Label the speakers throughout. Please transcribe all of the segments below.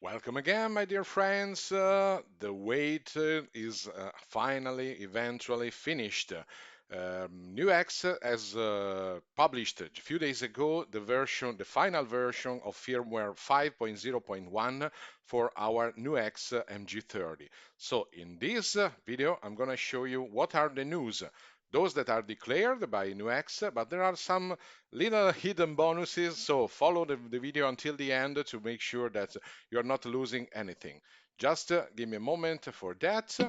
Speaker 1: Welcome again, my dear friends. The wait is finally, eventually finished. NUX has published a few days ago the final version of firmware 5.0.1 for our NUX MG-30. So in this video, I'm going to show you what are the news. Those that are declared by NUX, but there are some little hidden bonuses, so follow the video until the end to make sure that you're not losing anything. Just give me a moment for that.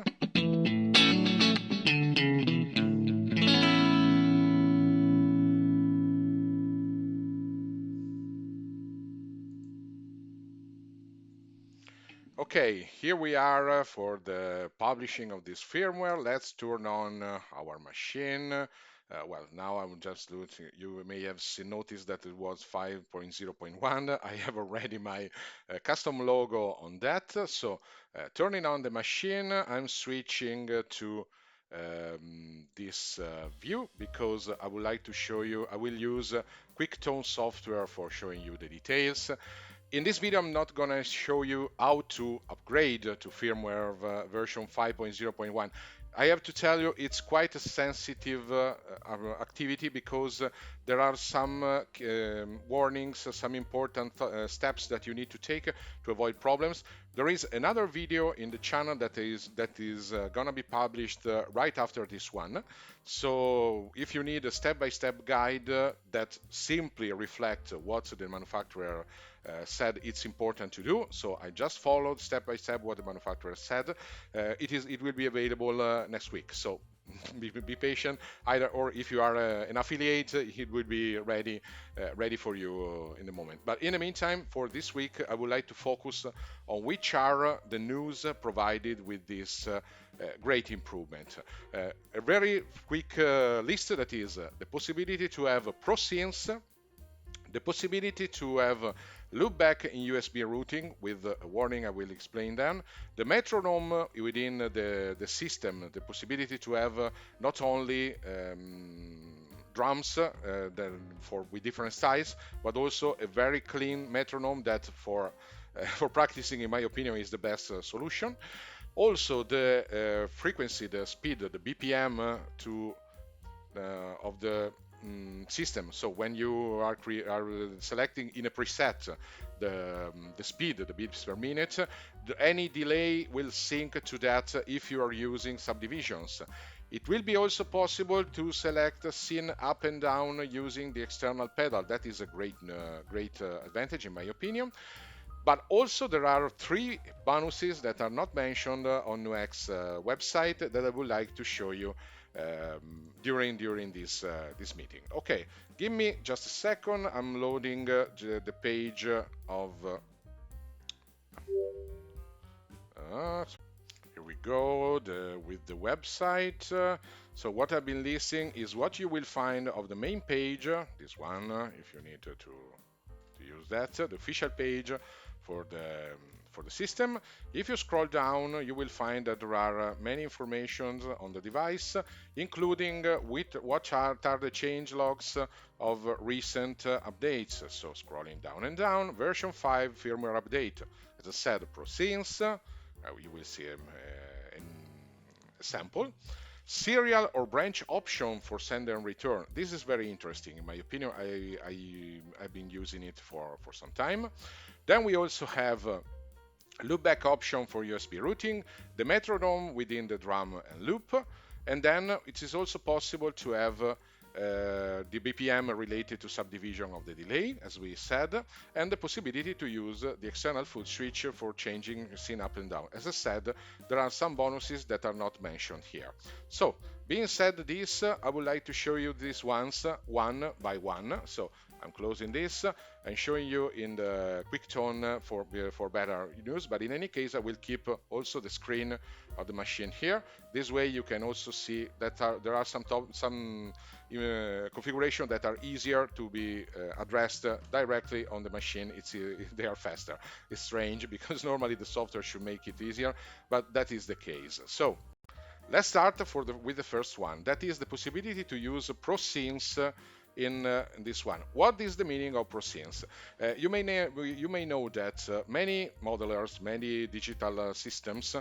Speaker 1: Okay, here we are for the publishing of this firmware. Let's turn on our machine. Well, now I'm just looking. You may have noticed that it was 5.0.1. I have already my custom logo on that. So turning on the machine, I'm switching to this view because I would like to show you. I will use QuickTone software for showing you the details. In this video, I'm not going to show you how to upgrade to firmware version 5.0.1. I have to tell you, it's quite a sensitive activity because there are some warnings, some important steps that you need to take to avoid problems. There is another video in the channel that is going to be published right after this one. So if you need a step-by-step guide that simply reflects what the manufacturer said it's important to do. So I just followed step by step what the manufacturer said. It will be available next week. So be patient. Either or if you are an affiliate, it will be ready for you in the moment. But in the meantime, for this week, I would like to focus on which are the news provided with this great improvement. A very quick list that is the possibility to have ProSync, the possibility to have loopback in USB routing with a warning I will explain then, the metronome within the system, the possibility to have not only drums with different styles, but also a very clean metronome that for practicing, in my opinion, is the best solution. Also, the frequency, the speed, the BPM of the system. So when you are selecting in a preset the speed, the beats per minute, any delay will sync to that if you are using subdivisions. It will be also possible to select syn up and down using the external pedal. That is a great advantage in my opinion. But also there are three bonuses that are not mentioned on NUX website that I would like to show you during this meeting. Okay, give me just a second. I'm loading the page of. Here we go with the website. So what I've been listing is what you will find of the main page. This one, if you need to use that, the official page for the system. If you scroll down, you will find that there are many informations on the device, including what are the change logs of recent updates. So scrolling down and down, version 5 firmware update. As I said, ProSync. You will see a sample. Serial or branch option for send and return. This is very interesting in my opinion. I've been using it for some time. Then we also have loopback option for USB routing, the metronome within the drum and loop, and then it is also possible to have the BPM related to subdivision of the delay, as we said, and the possibility to use the external footswitch for changing syn up and down. As I said, there are some bonuses that are not mentioned here. So, being said this, I would like to show you these ones one by one. So, I'm closing this and showing you in the quick tone for better news. But in any case, I will keep also the screen of the machine here. This way, you can also see that there are some configuration that are easier to be addressed directly on the machine. They are faster. It's strange because normally the software should make it easier, but that is the case. So let's start with the first one. That is the possibility to use ProSync in this one. What is the meaning of proscenes? You may know that many modelers, many digital systems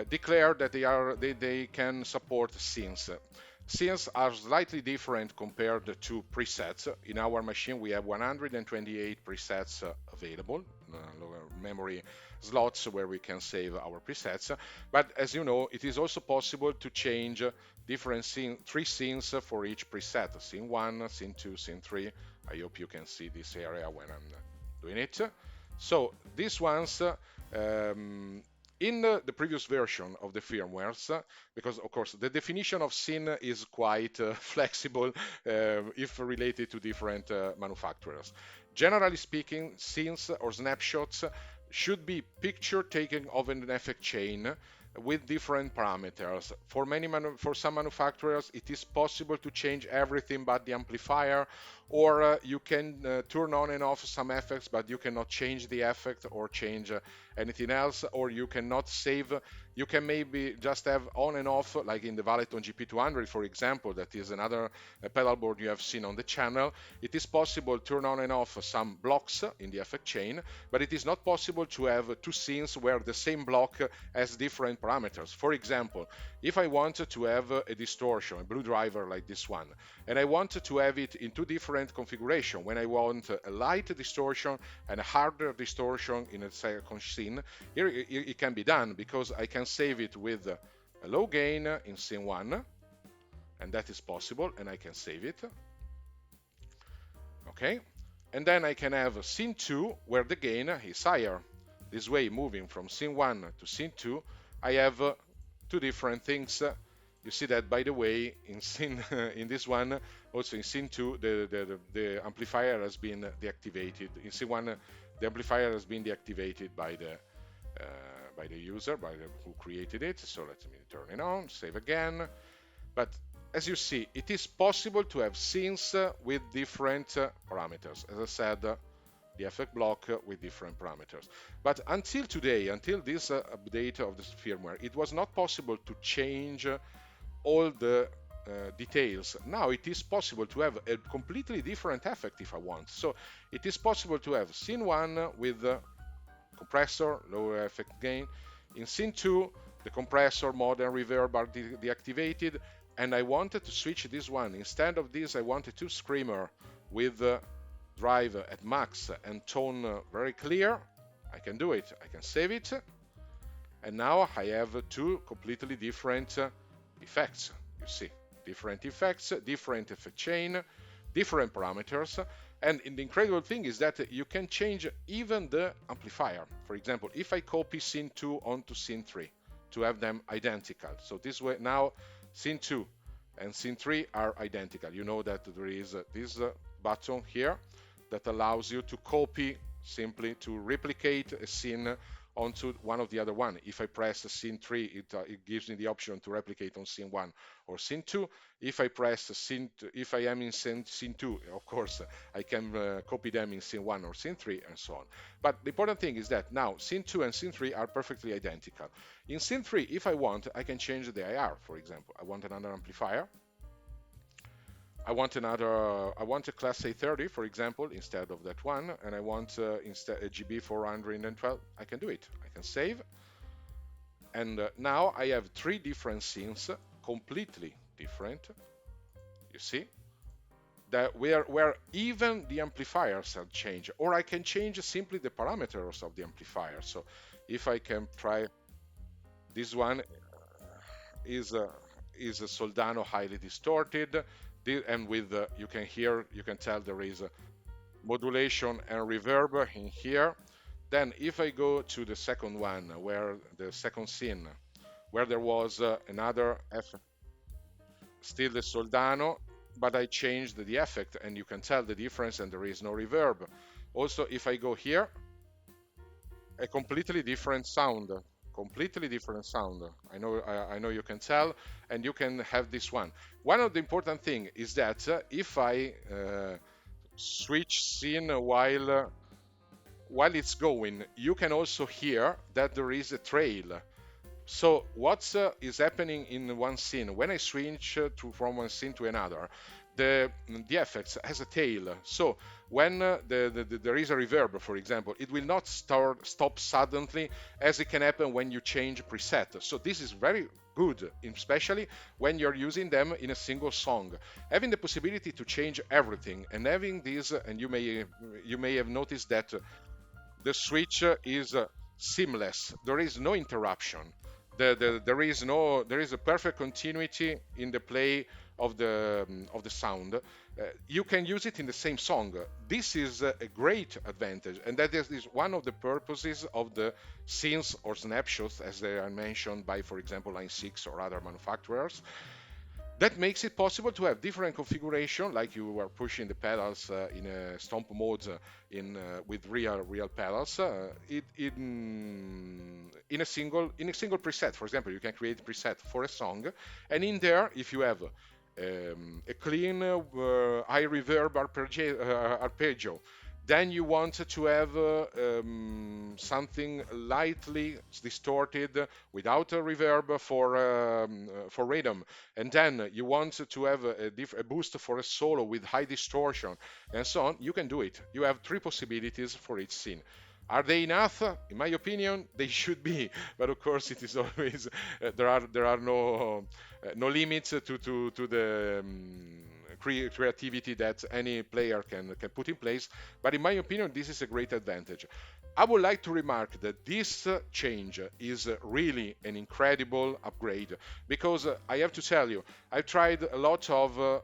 Speaker 1: declare that they can support scenes. Scenes are slightly different compared to presets. In our machine, we have 128 presets available, memory slots where we can save our presets. But as you know, it is also possible to change different three scenes for each preset. Scene 1, scene 2, scene 3. I hope you can see this area when I'm doing it. So these ones, in the previous version of the firmwares, because of course the definition of scene is quite flexible if related to different manufacturers. Generally speaking, scenes or snapshots should be picture taken of an effect chain with different parameters. For some manufacturers, it is possible to change everything but the amplifier, or you can turn on and off some effects, but you cannot change the effect or change anything else, or you cannot save. You can maybe just have on and off, like in the Valeton GP200, for example, that is another pedal board you have seen on the channel. It is possible to turn on and off some blocks in the effect chain, but it is not possible to have two scenes where the same block has different parameters. For example, if I wanted to have a distortion, a blue driver like this one, and I wanted to have it in two different configurations, when I want a light distortion and a harder distortion in a second scene, here it can be done because I can save it with a low gain in scene 1, and that is possible, and I can save it. Okay, and then I can have scene 2 where the gain is higher. This way, moving from scene 1 to scene 2, I have two different things. You see that, by the way, in scene in this one, also in scene 2, the amplifier has been deactivated. In scene 1, the amplifier has been deactivated by the user, who created it. So let me turn it on, save again. But as you see, it is possible to have scenes with different parameters. As I said, the effect block with different parameters. But until today, until this update of the firmware, it was not possible to change all the details. Now it is possible to have a completely different effect if I want. So it is possible to have scene 1 with compressor, lower effect gain. In scene 2, the compressor, mod, and reverb are deactivated, and I wanted to switch this one. Instead of this, I wanted two screamer with drive at max and tone very clear. I can do it. I can save it, and now I have two completely different effects. You see, different effects, different effect chain, different parameters. And the incredible thing is that you can change even the amplifier. For example, if I copy scene 2 onto scene 3 to have them identical. So this way now scene 2 and scene 3 are identical. You know that there is this button here that allows you to copy, simply to replicate a scene onto one of the other one. If I press scene 3, it gives me the option to replicate on scene 1 or scene 2. If I press if I am in scene 2, of course, I can copy them in scene 1 or scene 3 and so on. But the important thing is that now scene 2 and scene 3 are perfectly identical. In scene 3, if I want, I can change the IR, for example. I want another amplifier. I want a class A30, for example, instead of that one, and I want instead a GB412. I can do it. I can save, and now I have three different scenes, completely different. You see that where even the amplifiers have changed, or I can change simply the parameters of the amplifier. So if I can try this one, is a Soldano highly distorted, and with you can tell there is a modulation and reverb in here. Then if I go to the second one, where the second scene, where there was another still the Soldano, but I changed the effect, and you can tell the difference, and there is no reverb. Also, if I go here, a completely different sound. Completely different sound. I know you can tell, and you can have this one. One of the important thing is that if I switch scene while it's going, you can also hear that there is a trail. So what is happening in one scene when I switch from one scene to another? the effects has a tail. So when there is a reverb, for example, it will not stop suddenly, as it can happen when you change preset. So this is very good, especially when you're using them in a single song. Having the possibility to change everything and having this, and you may have noticed that the switch is seamless. There is no interruption. There is a perfect continuity in the play of the sound. You can use it in the same song. This is a great advantage, and that is one of the purposes of the scenes or snapshots, as they are mentioned by, for example, Line 6 or other manufacturers. That makes it possible to have different configuration, like you were pushing the pedals in a stomp mode with real pedals. In a single preset. For example, you can create a preset for a song, and in there, if you have a clean high reverb arpeggio, then you want to have something lightly distorted without a reverb for rhythm, and then you want to have a boost for a solo with high distortion, and so on. You can do it. You have three possibilities for each scene. Are they enough? In my opinion, they should be, but of course, it is always there are no limits to the creativity that any player can put in place. But in my opinion, this is a great advantage. I would like to remark that this change is really an incredible upgrade, because I have to tell you, I've tried a lot of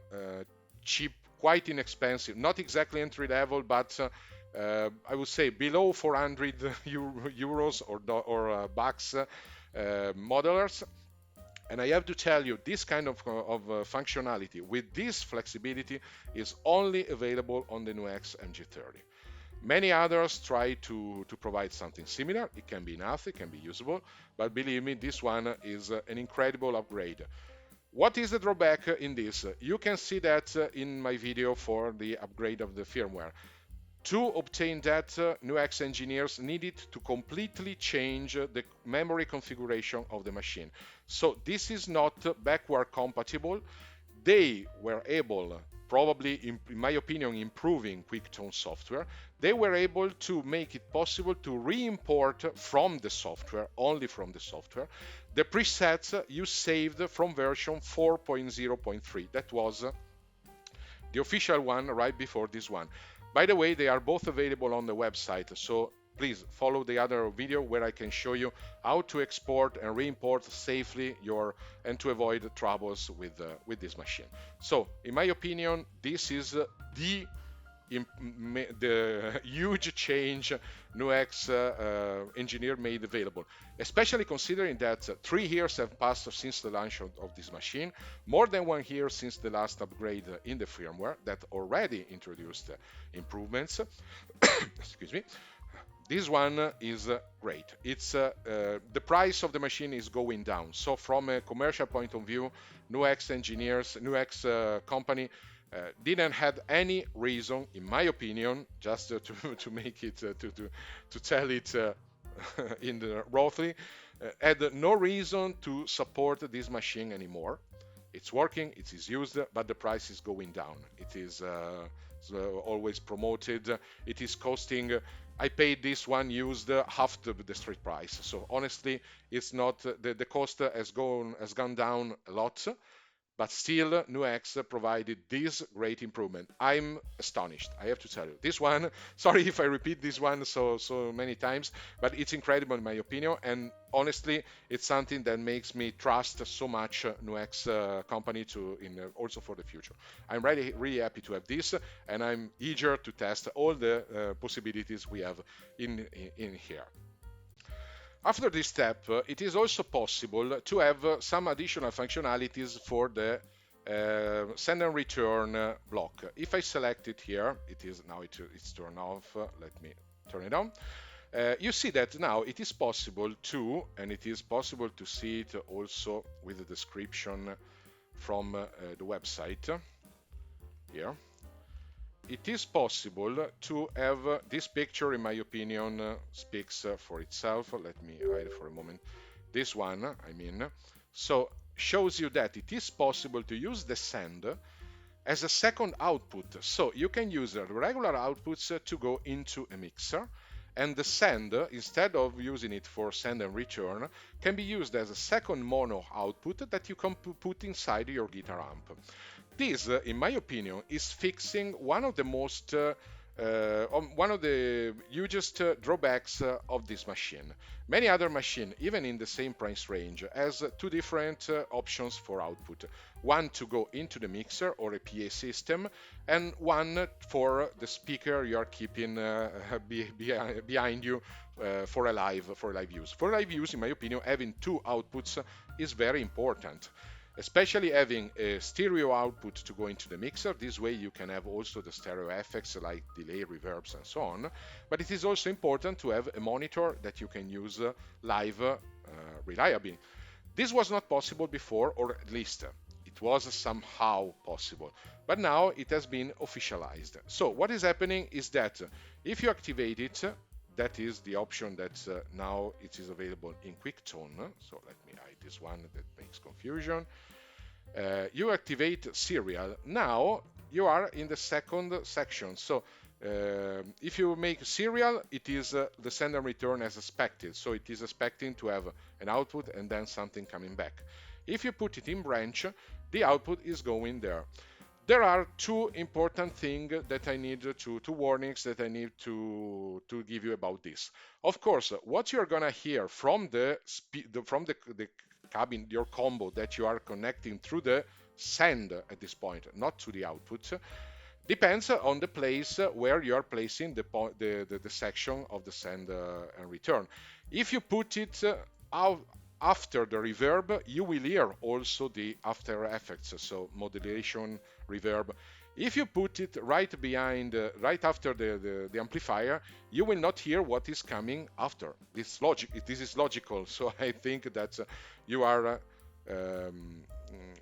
Speaker 1: cheap, quite inexpensive, not exactly entry level, but I would say below 400 euros or bucks modelers. And I have to tell you, this kind of functionality with this flexibility is only available on the NUX MG-30. Many others try to provide something similar. It can be enough, it can be usable, but believe me, this one is an incredible upgrade. What is the drawback in this? You can see that in my video for the upgrade of the firmware. To obtain that, NUX engineers needed to completely change the memory configuration of the machine. So this is not backward compatible. They were able, probably in my opinion, improving QuickTone software, they were able to make it possible to re-import from the software, only from the software, the presets you saved from version 4.0.3. That was the official one right before this one. By the way, they are both available on the website, so please follow the other video where I can show you how to export and re-import safely your and to avoid troubles with this machine. So, in my opinion, this is the huge change NUX engineer made available, especially considering that 3 years have passed since the launch of this machine, more than 1 year since the last upgrade in the firmware that already introduced improvements. Excuse me. This one is great. It's the price of the machine is going down. So from a commercial point of view, NUX company didn't have any reason, in my opinion, just to make it to tell it in the roughly, had no reason to support this machine anymore. It's working, it is used, but the price is going down. It is always promoted. It is costing. I paid this one used half the street price. So honestly, it's not the cost has gone down a lot, but still NUX provided this great improvement. I'm astonished, I have to tell you. This one, sorry if I repeat this one so many times, but it's incredible in my opinion, and honestly, it's something that makes me trust so much NUX company also for the future. I'm really happy to have this, and I'm eager to test all the possibilities we have in here. After this step, it is also possible to have some additional functionalities for the send and return block. If I select it here, it's turned off. Let me turn it on. You see that now it is possible to, and it is possible to see it also with the description from the website here. It is possible to have this picture, in my opinion, speaks for itself. Let me hide for a moment. This one, I mean, so shows you that it is possible to use the send as a second output. So you can use regular outputs to go into a mixer, and the send, instead of using it for send and return, can be used as a second mono output that you can put inside your guitar amp. This, in my opinion, is fixing one of the hugest drawbacks of this machine. Many other machines, even in the same price range, has two different options for output. One to go into the mixer or a PA system, and one for the speaker you are keeping behind you for a live use. For live use, in my opinion, having two outputs is very important, especially having a stereo output to go into the mixer. This way you can have also the stereo effects like delay, reverbs, and so on. But it is also important to have a monitor that you can use live reliably. This was not possible before, or at least it was somehow possible, but now it has been officialized. So what is happening is that if you activate it, that is the option that now it is available in QuickTone. So let me hide this one that makes confusion. You activate serial. Now you are in the second section. So if you make serial, it is the send and return as expected. So it is expecting to have an output and then something coming back. If you put it in branch, the output is going there. There are two important things that I need two warnings that I need to give you about this. Of course, what you're gonna hear from the cabin, your combo that you are connecting through the send at this point, not to the output, depends on the place where you are placing the section of the send and return. If you put it out after the reverb, you will hear also the after effects, so modulation, reverb. If you put it right behind, right after the amplifier, you will not hear what is coming after. This is logical, so I think that you are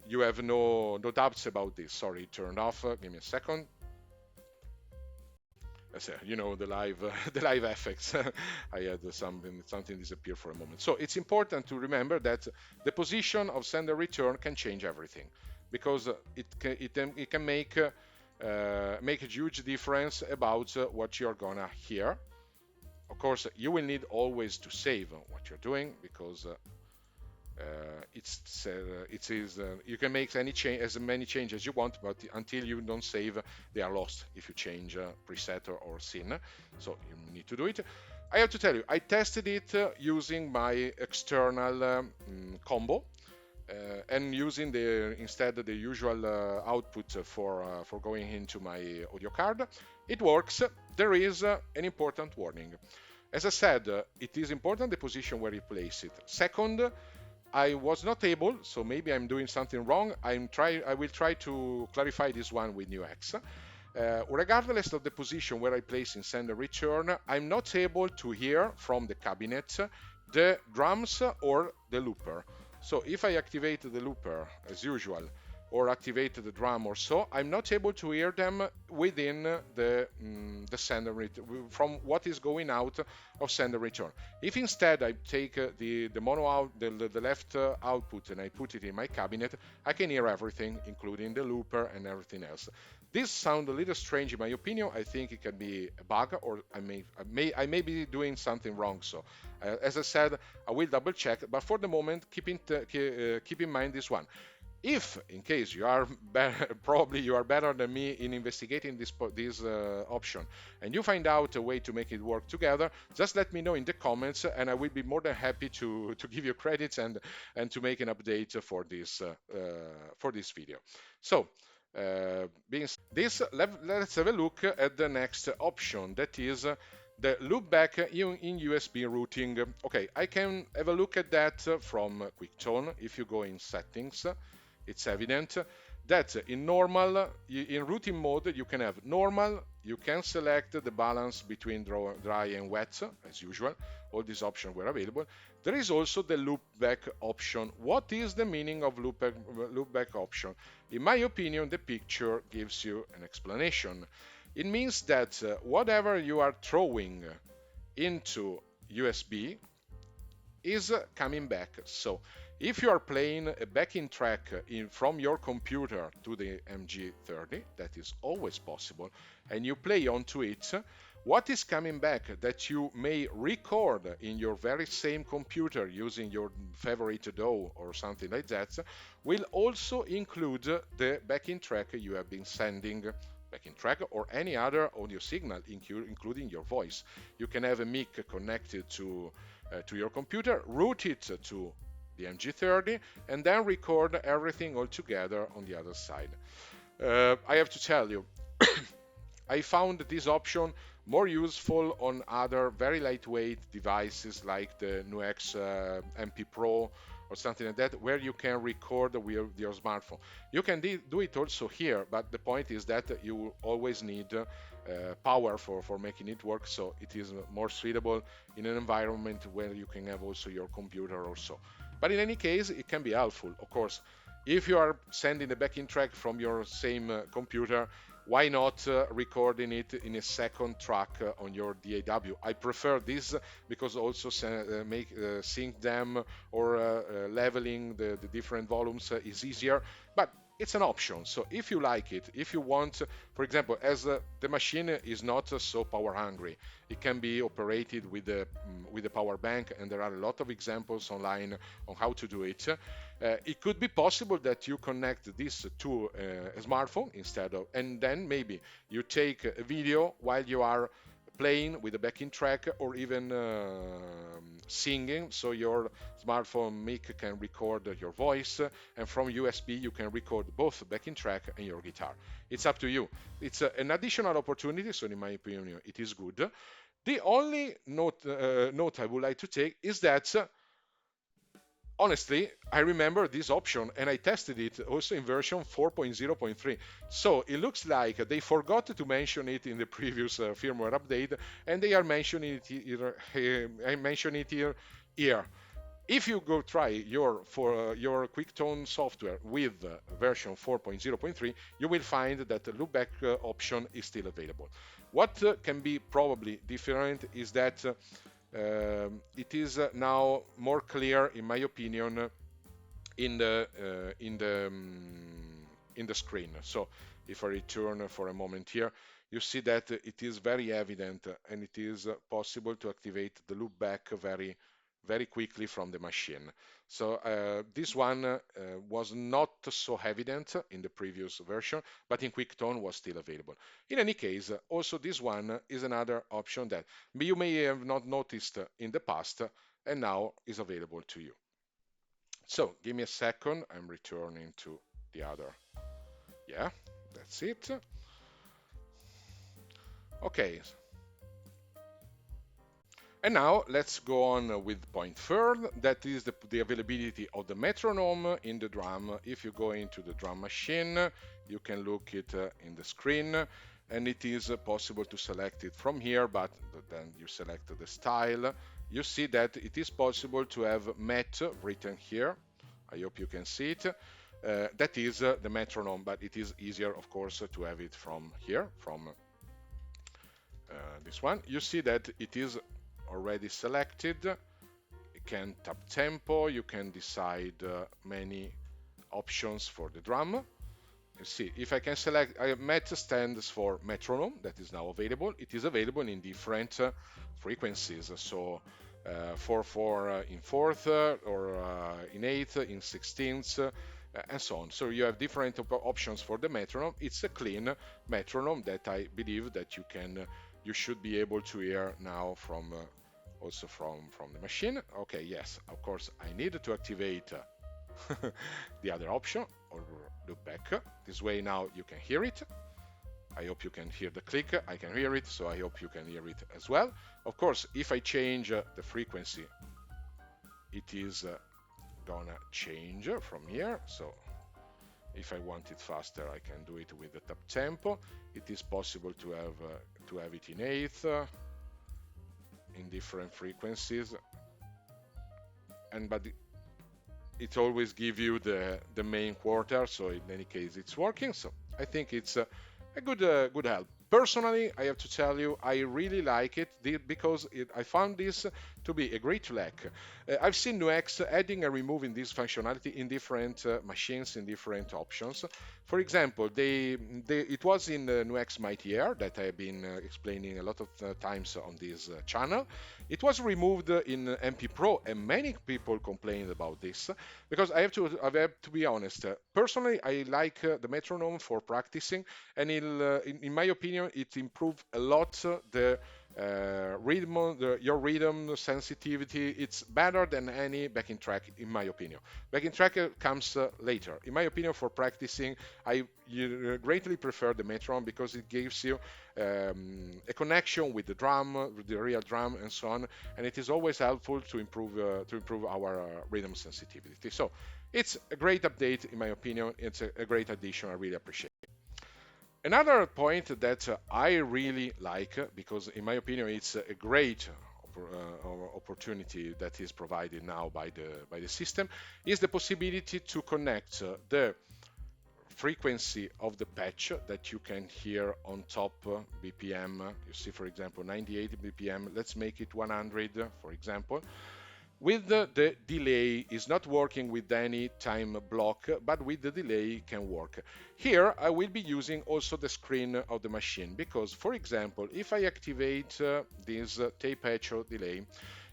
Speaker 1: you have no doubts about this. Sorry, it turned off. Give me a second. You know, the live the live effects. I had something disappear for a moment. So it's important to remember that the position of send and return can change everything, because it can make a huge difference about what you're gonna hear. Of course, you will need always to save what you're doing, because it is you can make as many changes as you want, but until you don't save, they are lost if you change preset or scene. So you need to do it. I have to tell you, I tested it using my external combo, and using instead the usual output for going into my audio card. It works. There is an important warning. As I said, it is important the position where you place it. Second, I was not able, so maybe I'm doing something wrong. I will try to clarify this one with NUX. Regardless of the position where I place in send and return, I'm not able to hear from the cabinet the drums or the looper. So if I activate the looper as usual, or activate the drum or so, I'm not able to hear them within the send and return, from what is going out of send and return. If instead I take the mono out, the left output, and I put it in my cabinet, I can hear everything, including the looper and everything else. This sounds a little strange in my opinion. I think it can be a bug, or I may be doing something wrong. So, as I said, I will double check. But for the moment, keep in mind this one. If, in case you are probably you are better than me in investigating this option, and you find out a way to make it work together, just let me know in the comments, and I will be more than happy to give you credits and to make an update for this video. So, being this, let's have a look at the next option, that is the loopback in USB routing. Okay, I can have a look at that from QuickTone. If you go in settings, it's evident that in routing mode, you can have normal, you can select the balance between dry and wet, as usual. All these options were available. There is also the loopback option. What is the meaning of loopback option? In my opinion, the picture gives you an explanation. It means that whatever you are throwing into USB, is coming back. So if you are playing a backing track from your computer to the MG30, that is always possible, and you play onto it, what is coming back that you may record in your very same computer using your favorite DAW or something like that will also include the backing track you have been sending, backing track or any other audio signal, including your voice. You can have a mic connected to your computer, route it to the MG30, and then record everything all together on the other side. I have to tell you, I found this option more useful on other very lightweight devices like the NUX MP Pro or something like that, where you can record with your smartphone. You can do it also here, but the point is that you always need power for making it work, so it is more suitable in an environment where you can have also your computer or so. But in any case, it can be helpful, of course. If you are sending the backing track from your same computer, why not recording it in a second track on your DAW? I prefer this because also sync them or leveling the different volumes is easier, but it's an option. So if you like it, if you want, for example, as the machine is not so power hungry, it can be operated with a power bank, and there are a lot of examples online on how to do it. It could be possible that you connect this to a smartphone instead of, and then maybe you take a video while you are playing with a backing track or even singing, so your smartphone mic can record your voice, and from USB you can record both backing track and your guitar. It's up to you. It's an additional opportunity, so in my opinion it is good. The only note I would like to take is that honestly, I remember this option and I tested it also in version 4.0.3. So it looks like they forgot to mention it in the previous firmware update, and they are mentioning it here. I mention it here. If you go try your QuickTone software with version 4.0.3, you will find that the loopback option is still available. What can be probably different is that it is now more clear, in my opinion, in the screen. So if I return for a moment here, you see that it is very evident and it is possible to activate the loopback very quickly from the machine. So this one was not so evident in the previous version, but in QuickTone was still available. In any case, also this one is another option that you may have not noticed in the past and now is available to you. So give me a second, I'm returning to the other. Yeah, that's it. Okay, and now let's go on with point third, that is the availability of the metronome in the drum. If you go into the drum machine, you can look it in the screen, and it is possible to select it from here, but then you select the style. You see that it is possible to have met written here. I hope you can see it. That is the metronome, but it is easier, of course, to have it from here, from this one. You see that it is already selected. You can tap tempo, you can decide many options for the drum. You see, if I can select, MET stands for metronome, that is now available. It is available in different frequencies, so 4/4 in fourth, or in eighth, in 16th, and so on. So you have different options for the metronome. It's a clean metronome that I believe that you should be able to hear now from also from the machine. Okay, yes, of course I need to activate the other option or loop back. This way now you can hear it. I hope you can hear the click. I can hear it, so I hope you can hear it as well. Of course, if I change the frequency, it is gonna change from here. So if I want it faster, I can do it with the tap tempo. It is possible to have it in eighth, in different frequencies, but it always gives you the main quarter. So in any case, it's working. So I think it's a good help. Personally, I have to tell you, I really like it because I found this to be a great lack. I've seen NUX adding and removing this functionality in different machines, in different options. For example, it was in NUX Mighty Air that I have been explaining a lot of times on this channel. It was removed in MP Pro, and many people complained about this because I have to be honest. Personally, I like the metronome for practicing, and in my opinion, it improved a lot rhythm, your rhythm sensitivity. It's better than any backing track, in my opinion. Backing track comes later. In my opinion, for practicing, I greatly prefer the metronome because it gives you a connection with the drum, with the real drum, and so on. And it is always helpful to improve our rhythm sensitivity. So it's a great update, in my opinion. It's a great addition. I really appreciate it. Another point that I really like, because in my opinion it's a great opportunity that is provided now by the system, is the possibility to connect the frequency of the patch that you can hear on top BPM. You see, for example, 98 BPM. Let's make it 100, for example. With the delay is not working with any time block, but with the delay can work. Here I will be using also the screen of the machine because, for example, if I activate this tape echo delay,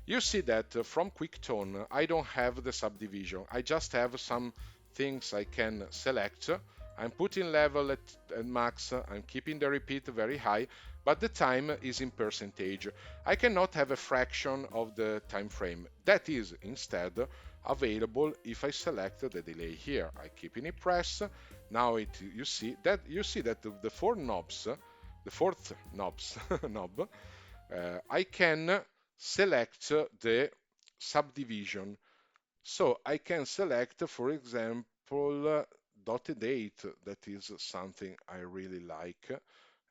Speaker 1: you see that from QuickTone I don't have the subdivision. I just have some things I can select. I'm putting level at max, I'm keeping the repeat very high, but the time is in percentage. I cannot have a fraction of the time frame. That is instead available if I select the delay here. I keep in it press. Now you see that the four knobs, the fourth knobs knob, I can select the subdivision. So I can select, for example, dotted 8. That is something I really like,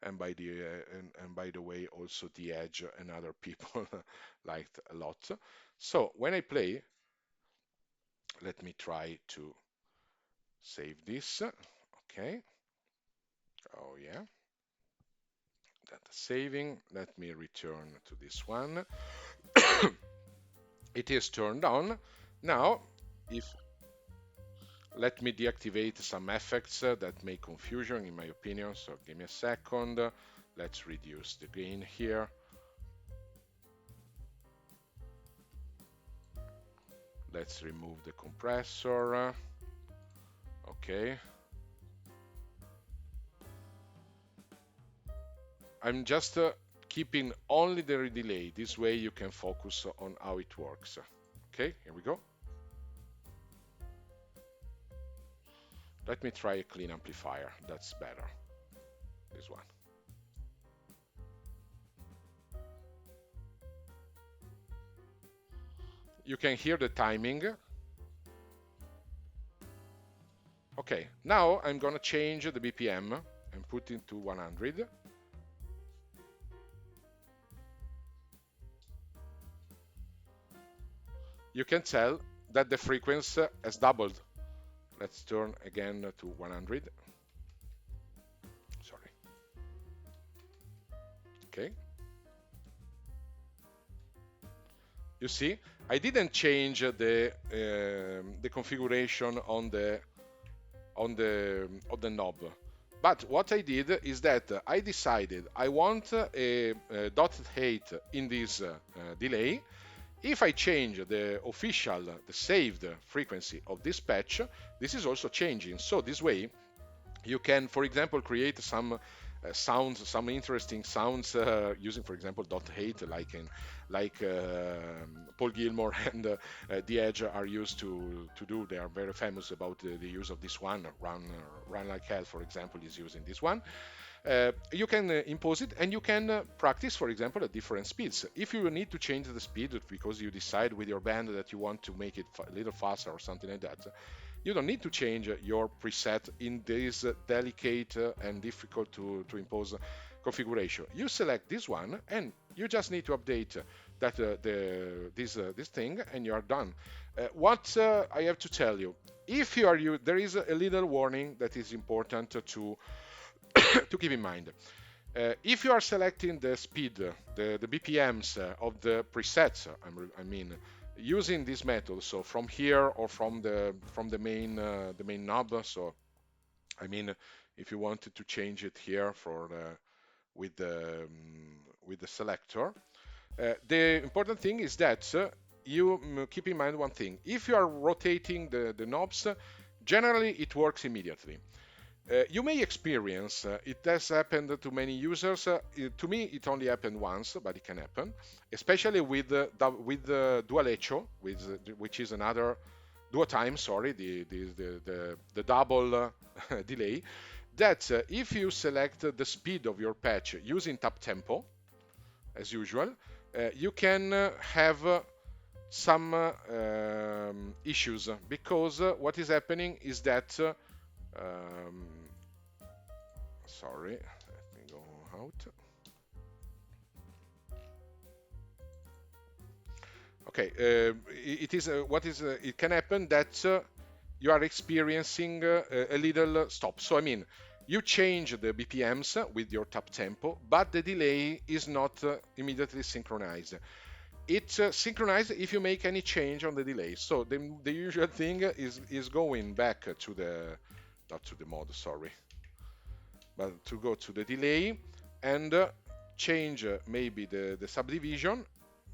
Speaker 1: and by the way, also the edge and other people liked a lot. So when I play, let me try to save this. Okay. Oh yeah, data saving. Let me return to this one. It is turned on. Now, if let me deactivate some effects that make confusion, in my opinion. So give me a second. Let's reduce the gain here. Let's remove the compressor. Okay. I'm just keeping only the delay. This way you can focus on how it works. Okay, here we go. Let me try a clean amplifier. That's better. This one. You can hear the timing. Okay, now I'm gonna change the BPM and put it to 100. You can tell that the frequency has doubled. Let's turn again to 100. Sorry. Okay. You see, I didn't change the configuration on the knob. But what I did is that I decided I want a dot 8 in this delay. If I change the saved frequency of this patch, this is also changing. So this way, you can, for example, create some sounds, some interesting sounds using, for example, dot 8, like Paul Gilmore and The Edge are used to do. They are very famous about the use of this one. Run Like Hell, for example, is using this one. You can impose it, and you can practice, for example, at different speeds. If you need to change the speed because you decide with your band that you want to make it a little faster or something like that, you don't need to change your preset in this delicate and difficult to impose configuration. You select this one, and you just need to update that this thing, and you are done. What I have to tell you, if there is a little warning that is important to to keep in mind. If you are selecting the speed, the BPMs of the presets, I mean, using this method, so from here or from the main knob, so I mean, if you wanted to change it here for with the selector, the important thing is that you keep in mind one thing. If you are rotating the knobs, generally it works immediately. You may experience, it has happened to many users. To me, it only happened once, but it can happen, especially with dual echo, which is another dual time. Sorry, the double delay. That if you select the speed of your patch using tap tempo, as usual, you can have some issues because what is happening is that um, sorry, let me go out. Okay, it is what is it can happen that you are experiencing a little stop. So I mean, you change the BPMs with your tap tempo, but the delay is not immediately synchronized. It's synchronized if you make any change on the delay. So the usual thing is going back to the not to the mode, sorry, but to go to the delay and change maybe the subdivision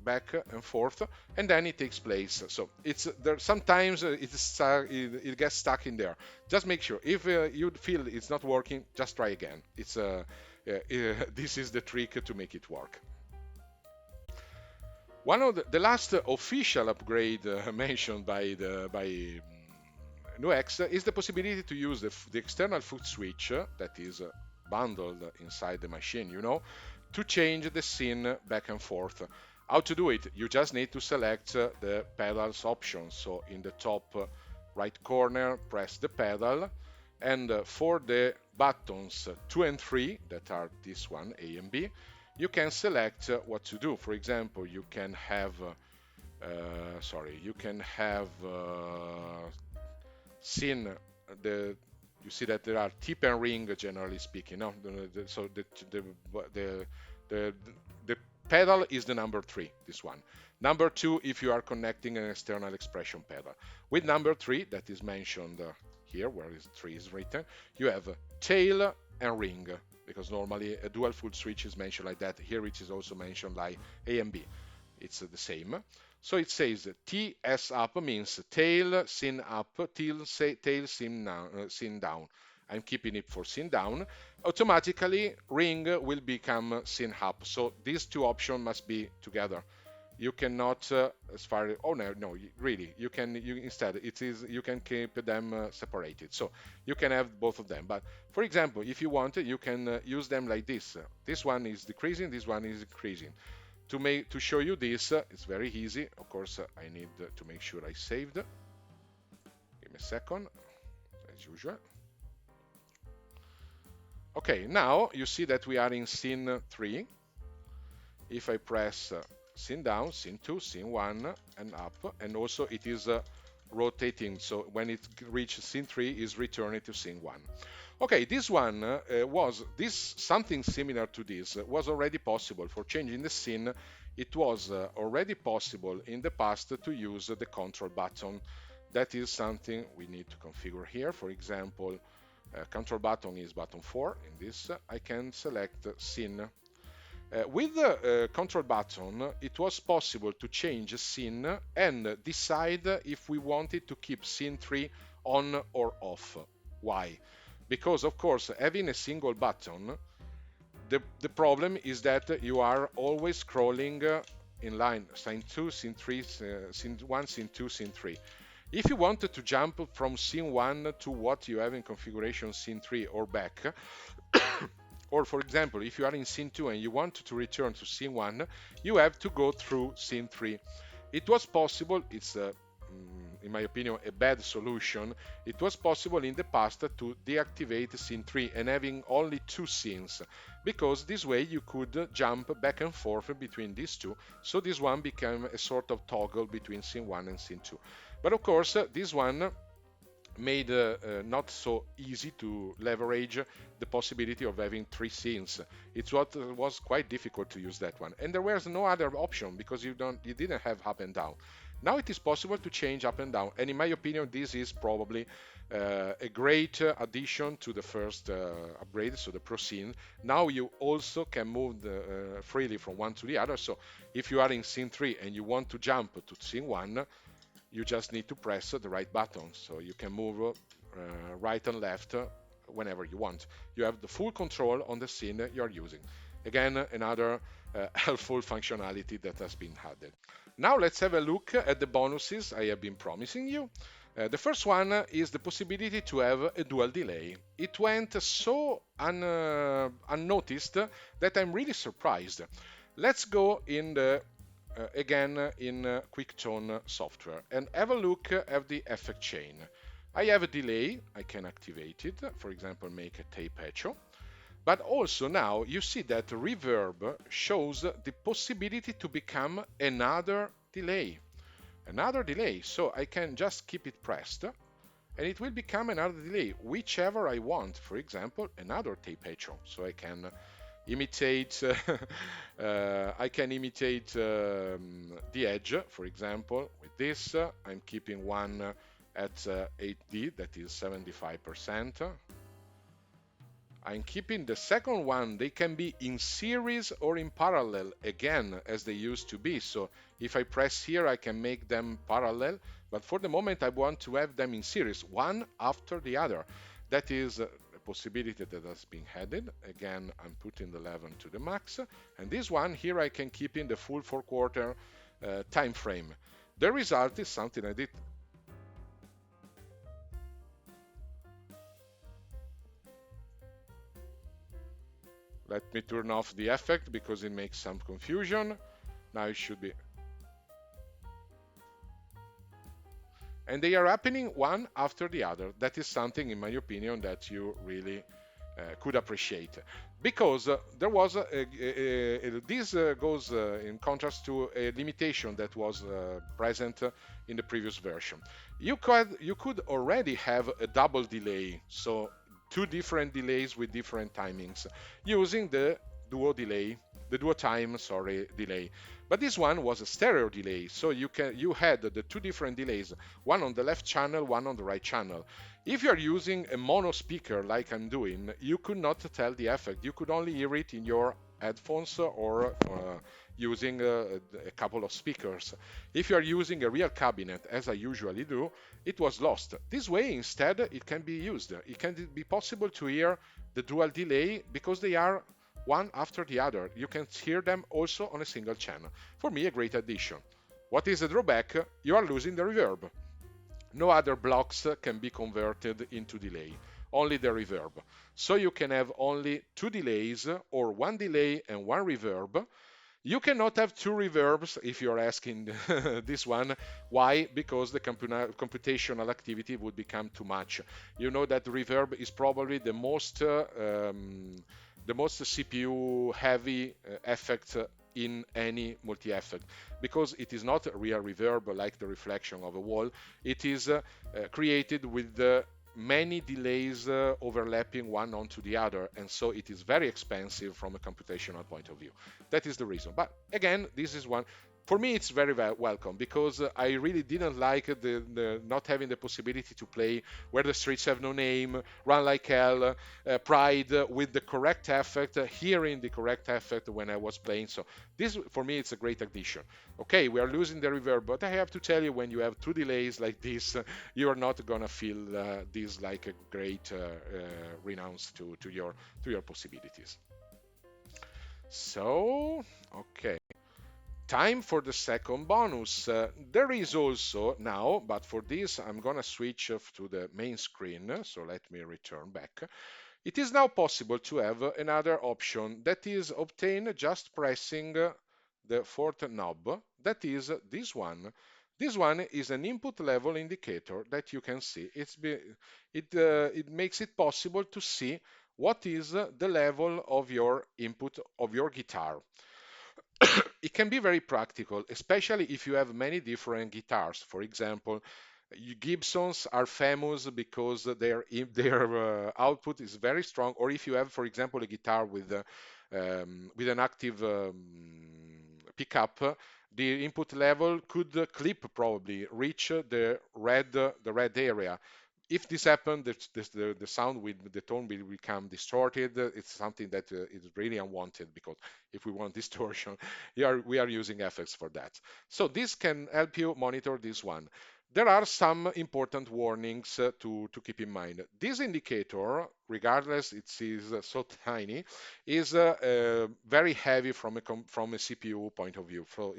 Speaker 1: back and forth, and then it takes place. So it's there. Sometimes it gets stuck in there. Just make sure if you feel it's not working, just try again. It's this is the trick to make it work. One of the last official upgrade mentioned by NUX is the possibility to use the external foot switch that is bundled inside the machine, to change the scene back and forth. How to do it? You just need to select the pedals option. So in the top right corner, press the pedal, and for the buttons 2 and 3, that are this one, A and B, you can select what to do. For example, you can have scene the you see that there are tip and ring, generally speaking. No, so the the the pedal is the number 3. This one. Number 2, if you are connecting an external expression pedal. With number 3, that is mentioned here, where is 3 is written, you have tail and ring, because normally a dual full switch is mentioned like that. Here it is also mentioned like A and B. It's the same. So it says TS up means tail, sin up, tail, sin down. I'm keeping it for sin down. Automatically, ring will become sin up. So these two options must be together. You cannot, as far oh no, really, you instead you can keep them separated. So you can have both of them. But for example, if you want, you can use them like this. This one is decreasing, this one is increasing. To show you this, it's very easy. Of course, I need to make sure I saved. Give me a second, as usual. Okay, now you see that we are in scene 3. If I press scene down, scene 2, scene 1, and up, and also it is rotating, so when it reaches scene 3 is returning to scene 1. Okay, this one something similar to this was already possible for changing the scene. It was already possible in the past to use the control button. That is something we need to configure here. For example, control button is button 4. In this, I can select scene. With the control button, it was possible to change scene and decide if we wanted to keep scene 3 on or off. Why? Because, of course, having a single button, the problem is that you are always scrolling in line, scene 2, scene 3, scene 1, scene 2, scene 3. If you wanted to jump from scene 1 to what you have in configuration scene 3 or back, or for example, if you are in scene 2 and you want to return to scene 1, you have to go through scene 3. It was possible, it's in my opinion a bad solution, it was possible in the past to deactivate scene 3 and having only 2 scenes, because this way you could jump back and forth between these two, so this one became a sort of toggle between scene 1 and scene 2. But of course, this one made not so easy to leverage the possibility of having three scenes. It's what was quite difficult to use that one, and there was no other option because you didn't have up and down. Now it is possible to change up and down, and in my opinion, this is probably a great addition to the first upgrade, so the Pro scene. Now you also can move freely from one to the other. So if you are in scene 3 and you want to jump to scene 1, you just need to press the right button. So you can move right and left whenever you want. You have the full control on the scene you're using. Again, another helpful functionality that has been added. Now let's have a look at the bonuses I have been promising you. The first one is the possibility to have a dual delay. It went so unnoticed that I'm really surprised. Let's go in the again in QuickTone software and have a look at the effect chain. I have a delay, I can activate it, for example, make a tape echo. But also now you see that reverb shows the possibility to become another delay. Another delay, so I can just keep it pressed and it will become another delay, whichever I want. For example, another tape echo, so imitate I can imitate the edge, for example, with this. I'm keeping one at 8D, that is 75%. I'm keeping the second one. They can be in series or in parallel, again, as they used to be. So if I press here, I can make them parallel. But for the moment, I want to have them in series, one after the other. That is a possibility that has been added. Again, I'm putting the level to the max. And this one here, I can keep in the full 4/4 time frame. The result is something I did. Let me turn off the effect because it makes some confusion. Now it should be. And they are happening one after the other. That is something, in my opinion, that you really could appreciate. Because there was this goes in contrast to a limitation that was present in the previous version. You could already have a double delay, so two different delays with different timings, using the duo time, sorry, delay. But this one was a stereo delay, so you had the two different delays, one on the left channel, one on the right channel. If you are using a mono speaker like I'm doing, you could not tell the effect. You could only hear it in your headphones or using a couple of speakers. If you are using a real cabinet, as I usually do, it was lost. This way, instead, it can be used. It can be possible to hear the dual delay because they are one after the other. You can hear them also on a single channel. For me, a great addition. What is the drawback? You are losing the reverb. No other blocks can be converted into delay, only the reverb. So you can have only two delays or one delay and one reverb. You cannot have two reverbs if you're asking this one. Why? Because the computational activity would become too much. You know that reverb is probably the most CPU heavy effect in any multi-effect, because it is not a real reverb like the reflection of a wall. It is created with many delays overlapping one onto the other, and so it is very expensive from a computational point of view. That is the reason. But again, this is one. For me, it's very welcome because I really didn't like the not having the possibility to play Where the Streets Have No Name, Run Like Hell, Pride with the correct effect, hearing the correct effect when I was playing. So this, for me, it's a great addition. Okay, we are losing the reverb, but I have to tell you, when you have two delays like this, you are not gonna feel this like a great renounce to your possibilities. So, okay. Time for the second bonus. There is also now, but for this I'm gonna switch to the main screen, so let me return back. It is now possible to have another option that is obtained just pressing the fourth knob, that is this one. This one is an input level indicator that you can see. It makes it possible to see what is the level of your input of your guitar. It can be very practical, especially if you have many different guitars. For example, Gibsons are famous because their output is very strong. Or if you have, for example, a guitar with an active pickup, the input level could clip probably reach the red area. If this happens, the sound the tone will become distorted. It's something that is really unwanted because if we want distortion, we are using effects for that. So this can help you monitor this one. There are some important warnings to keep in mind. This indicator, regardless it is so tiny, is very heavy from a CPU point of view. So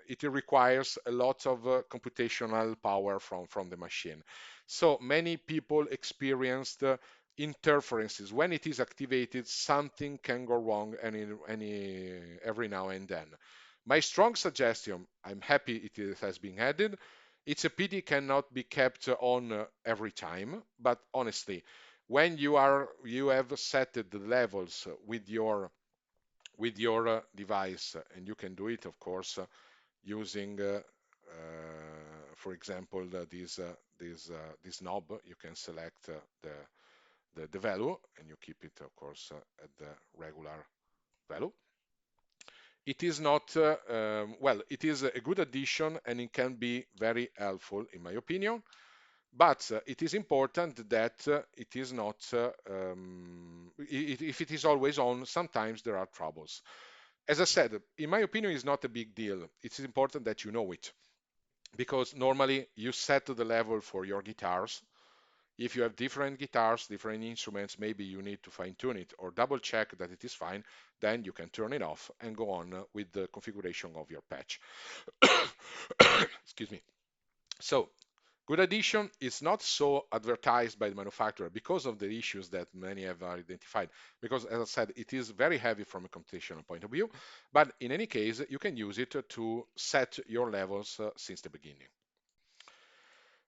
Speaker 1: it requires a lot of computational power from the machine. So many people experienced interferences. When it is activated, something can go wrong every now and then. My strong suggestion, I'm happy has been added. It's a pity it cannot be kept on every time, but honestly, when you have set the levels with your device, and you can do it, of course, using, for example, this knob. You can select the value, and you keep it, of course, at the regular value. It is not, well, it is a good addition and it can be very helpful, in my opinion. But it is important that it is not, if it is always on, sometimes there are troubles. As I said, in my opinion, it's not a big deal. It's important that you know it because normally you set the level for your guitars. If you have different guitars, different instruments, maybe you need to fine tune it or double check that it is fine. Then you can turn it off and go on with the configuration of your patch. Excuse me. So, good addition is not so advertised by the manufacturer because of the issues that many have identified. Because, as I said, it is very heavy from a computational point of view. But in any case, you can use it to set your levels since the beginning.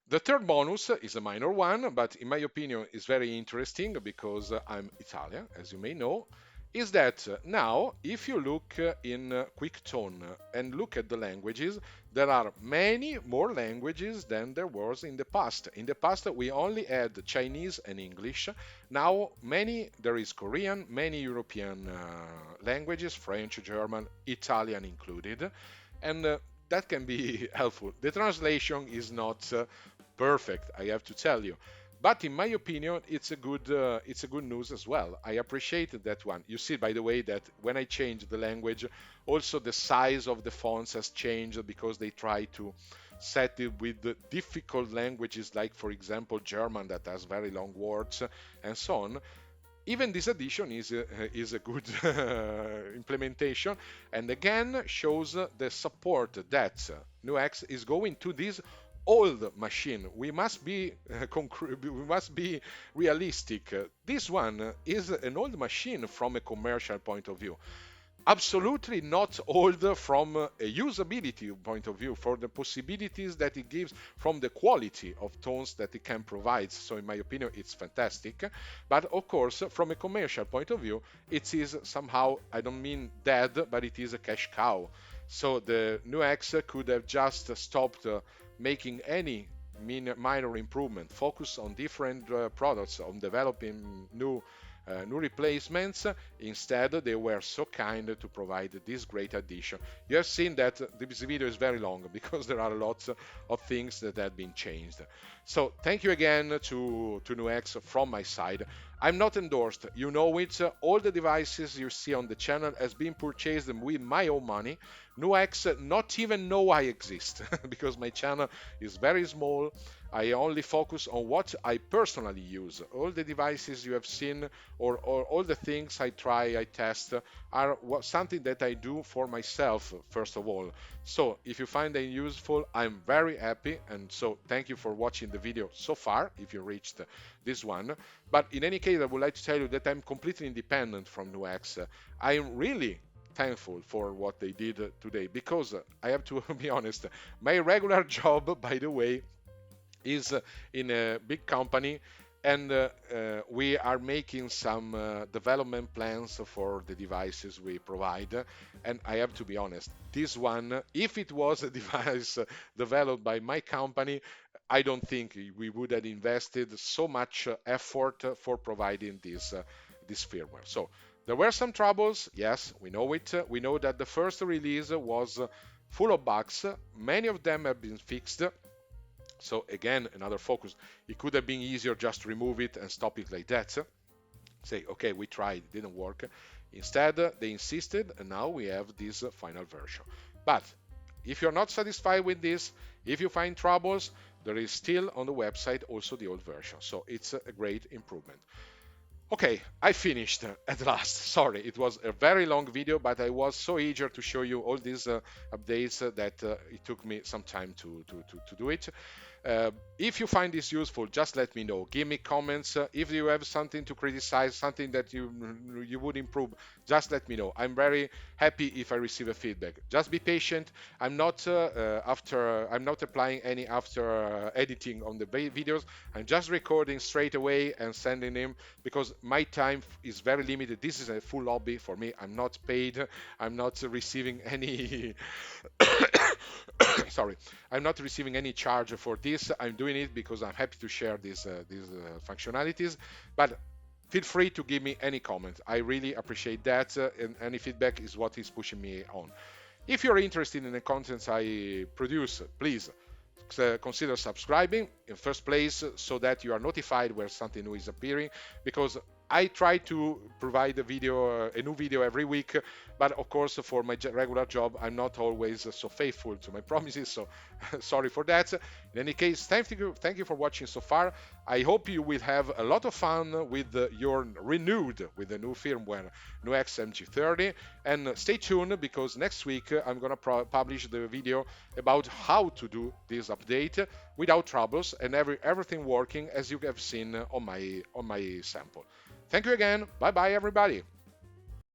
Speaker 1: The third bonus is a minor one, but in my opinion is very interesting because I'm Italian, as you may know, is that now if you look in QuickTone and look at the languages, there are many more languages than there was in the past. In the past, we only had Chinese and English. Now, there is Korean, many European languages, French, German, Italian included, and that can be helpful. The translation is not perfect, I have to tell you. But in my opinion, it's a good news as well. I appreciate that one. You see, by the way, that when I change the language, also the size of the fonts has changed because they try to set it with the difficult languages, like for example German that has very long words and so on. Even this addition is a good implementation, and again shows the support that NUX is going to this old machine. We must be realistic. This one is an old machine from a commercial point of view, absolutely not old from a usability point of view, for the possibilities that it gives, from the quality of tones that it can provide. So in my opinion, it's fantastic. But of course, from a commercial point of view, it is somehow, I don't mean dead, but it is a cash cow. So the NUX could have just stopped making any minor improvement, focus on different products, on developing new replacements. Instead, they were so kind to provide this great addition. You have seen that this video is very long because there are lots of things that have been changed. So thank you again to NUX from my side. I'm not endorsed, you know it. All the devices you see on the channel has been purchased with my own money. NUX not even know I exist because my channel is very small. I only focus on what I personally use. All the devices you have seen, or all the things I try, I test, are something that I do for myself, first of all. So if you find them useful, I'm very happy. And so thank you for watching the video so far, if you reached this one. But in any case, I would like to tell you that I'm completely independent from NUX. I'm really thankful for what they did today because I have to be honest, my regular job, by the way, is in a big company. And we are making some development plans for the devices we provide. And I have to be honest, this one, if it was a device developed by my company, I don't think we would have invested so much effort for providing this firmware. So there were some troubles, yes, we know it. We know that the first release was full of bugs. Many of them have been fixed. So again, another focus. It could have been easier just to remove it and stop it like that. Say, okay, we tried, it didn't work. Instead, they insisted, and now we have this final version. But if you're not satisfied with this, if you find troubles, there is still on the website also the old version. So it's a great improvement. Okay, I finished at last. Sorry, it was a very long video, but I was so eager to show you all these updates that it took me some time to do it. If you find this useful, just let me know. Give me comments. If you have something to criticize, something that you would improve, just let me know. I'm very happy if I receive a feedback. Just be patient. I'm not applying any after editing on the videos. I'm just recording straight away and sending them because my time is very limited. This is a full hobby for me. I'm not paid. I'm not receiving any sorry, I'm not receiving any charge for this. I'm doing it because I'm happy to share these functionalities. But feel free to give me any comment. I really appreciate that, and any feedback is what is pushing me on. If you're interested in the contents I produce, please consider subscribing in first place so that you are notified where something new is appearing, because I try to provide a new video every week, but of course for my regular job I'm not always so faithful to my promises, so sorry for that. In any case, thank you for watching so far. I hope you will have a lot of fun with your renewed with the new firmware NUX MG-30, and stay tuned because next week I'm gonna publish the video about how to do this update without troubles and everything working as you have seen on my sample. Thank you again. Bye bye everybody.